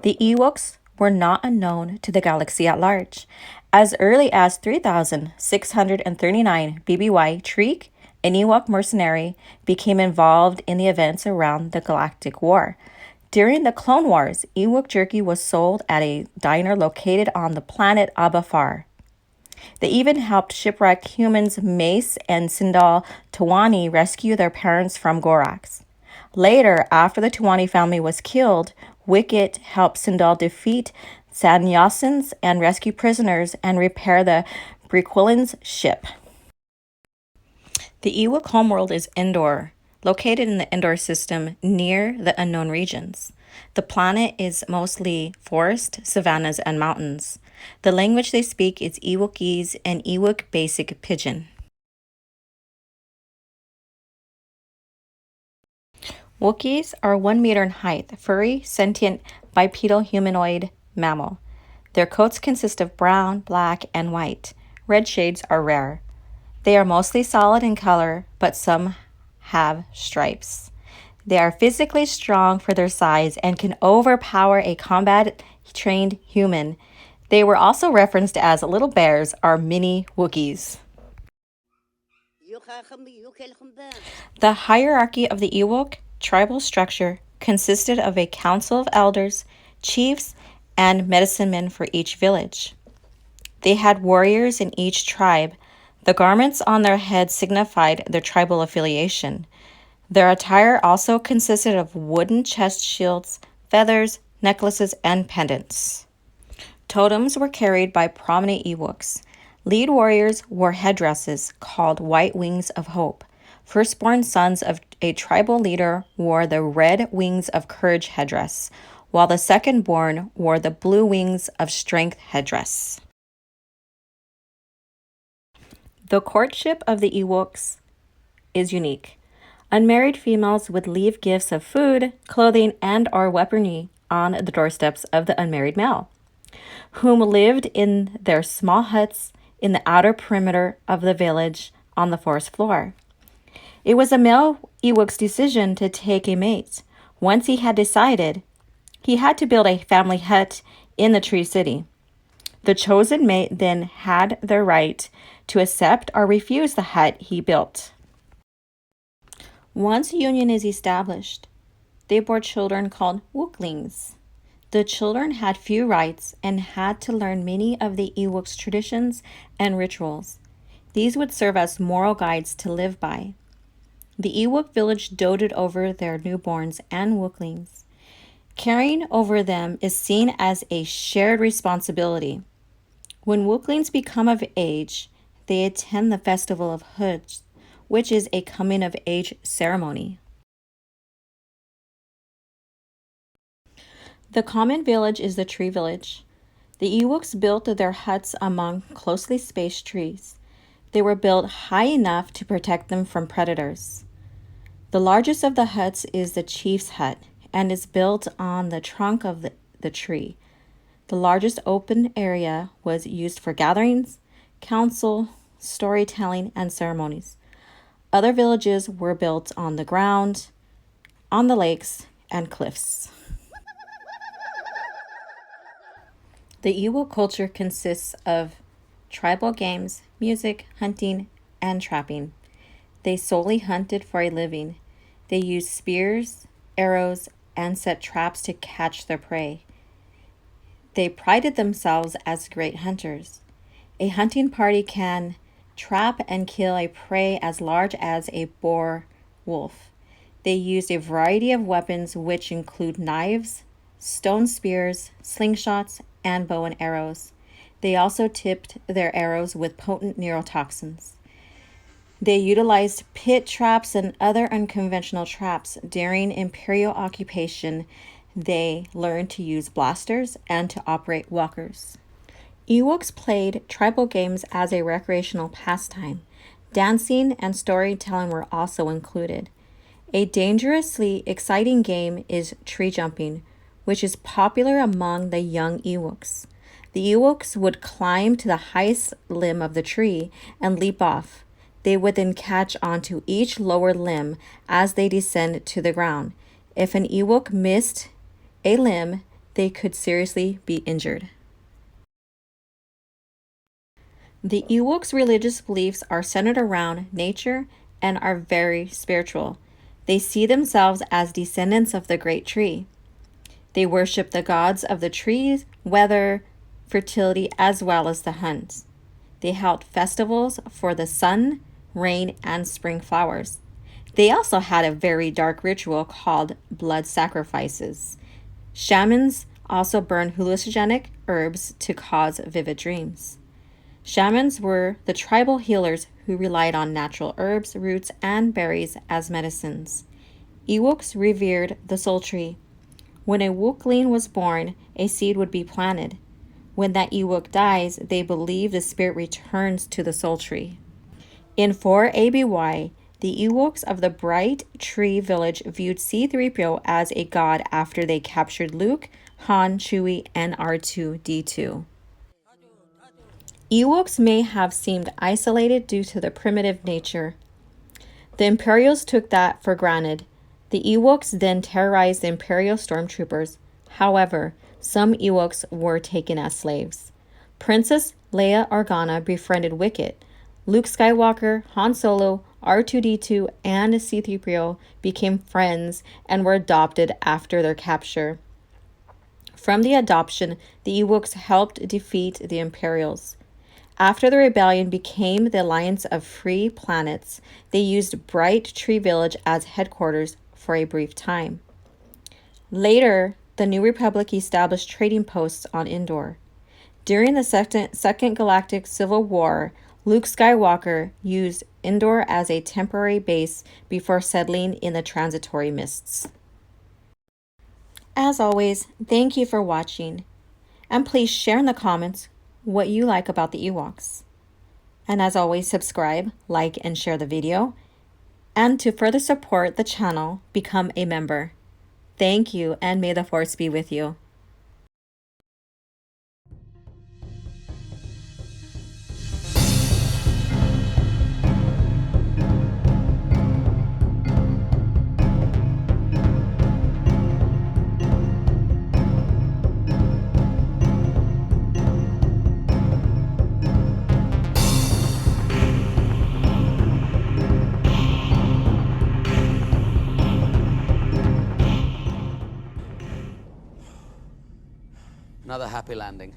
The Ewoks were not unknown to the galaxy at large. As early as 3639 BBY, Treek, an Ewok mercenary, became involved in the events around the Galactic War. During the Clone Wars, Ewok jerky was sold at a diner located on the planet Abafar. They even helped shipwrecked humans Mace and Sindal Tawani rescue their parents from Gorax. Later, after the Tawani family was killed, Wicket helped Sindal defeat Sanyasins and rescue prisoners and repair the Brequillans' ship. The Ewok homeworld is Endor, located in the Endor system near the unknown regions. The planet is mostly forest, savannas, and mountains. The language they speak is Ewokese and Ewok Basic Pidgin. Wookiees are 1 meter in height, furry, sentient, bipedal humanoid mammal. Their coats consist of brown, black, and white. Red shades are rare. They are mostly solid in color, but some have stripes. They are physically strong for their size and can overpower a combat-trained human. They were also referenced as little bears or mini Wookiees. The hierarchy of the Ewok tribal structure consisted of a council of elders, chiefs, and medicine men for each village. They had warriors in each tribe. The garments on their heads signified their tribal affiliation. Their attire also consisted of wooden chest shields, feathers, necklaces, and pendants. Totems were carried by prominent Ewoks. Lead warriors wore headdresses called White Wings of Hope. Firstborn sons of a tribal leader wore the Red Wings of Courage headdress, while the second-born wore the Blue Wings of Strength headdress. The courtship of the Ewoks is unique. Unmarried females would leave gifts of food, clothing, and/or weaponry on the doorsteps of the unmarried male, whom lived in their small huts in the outer perimeter of the village on the forest floor. It was a male Ewok's decision to take a mate. Once he had decided, he had to build a family hut in the Tree City. The chosen mate then had the right to accept or refuse the hut he built. Once union is established, they bore children called Wooklings. The children had few rights and had to learn many of the Ewoks' traditions and rituals. These would serve as moral guides to live by. The Ewok village doted over their newborns and Wooklings. Caring over them is seen as a shared responsibility. When Wooklings become of age, they attend the Festival of Hoods, which is a coming-of-age ceremony. The common village is the tree village. The Ewoks built their huts among closely spaced trees. They were built high enough to protect them from predators. The largest of the huts is the chief's hut and is built on the trunk of the tree. The largest open area was used for gatherings, council, storytelling, and ceremonies. Other villages were built on the ground, on the lakes, and cliffs. The Ewok culture consists of tribal games, music, hunting, and trapping. They solely hunted for a living. They used spears, arrows, and set traps to catch their prey. They prided themselves as great hunters. A hunting party can trap and kill a prey as large as a boar wolf. They used a variety of weapons which include knives, stone spears, slingshots, and bow and arrows. They also tipped their arrows with potent neurotoxins. They utilized pit traps and other unconventional traps. During Imperial occupation, they learned to use blasters and to operate walkers. Ewoks played tribal games as a recreational pastime. Dancing and storytelling were also included. A dangerously exciting game is tree jumping, which is popular among the young Ewoks. The Ewoks would climb to the highest limb of the tree and leap off. They would then catch onto each lower limb as they descend to the ground. If an Ewok missed a limb, they could seriously be injured. The Ewoks' religious beliefs are centered around nature and are very spiritual. They see themselves as descendants of the great tree. They worship the gods of the trees, weather, fertility, as well as the hunt. They held festivals for the sun, rain, and spring flowers. They also had a very dark ritual called blood sacrifices. Shamans also burned hallucinogenic herbs to cause vivid dreams. Shamans were the tribal healers who relied on natural herbs, roots, and berries as medicines. Ewoks revered the soul tree. When a Wookling was born, a seed would be planted. When that Ewok dies, they believe the spirit returns to the soul tree. In 4 ABY, the Ewoks of the Bright Tree Village viewed C-3PO as a god after they captured Luke, Han, Chewie, and R2-D2. Ewoks may have seemed isolated due to their primitive nature. The Imperials took that for granted. The Ewoks then terrorized the Imperial stormtroopers. However, some Ewoks were taken as slaves. Princess Leia Organa befriended Wicket. Luke Skywalker, Han Solo, R2-D2, and C-3PO became friends and were adopted after their capture. From the adoption, the Ewoks helped defeat the Imperials. After the rebellion became the Alliance of Free Planets, they used Bright Tree Village as headquarters for a brief time. Later, the New Republic established trading posts on Endor. During the Second Galactic Civil War, Luke Skywalker used Endor as a temporary base before settling in the transitory mists. As always, thank you for watching, and please share in the comments what you like about the Ewoks. And as always, subscribe, like, and share the video. And to further support the channel, become a member. Thank you, and may the Force be with you. Another happy landing.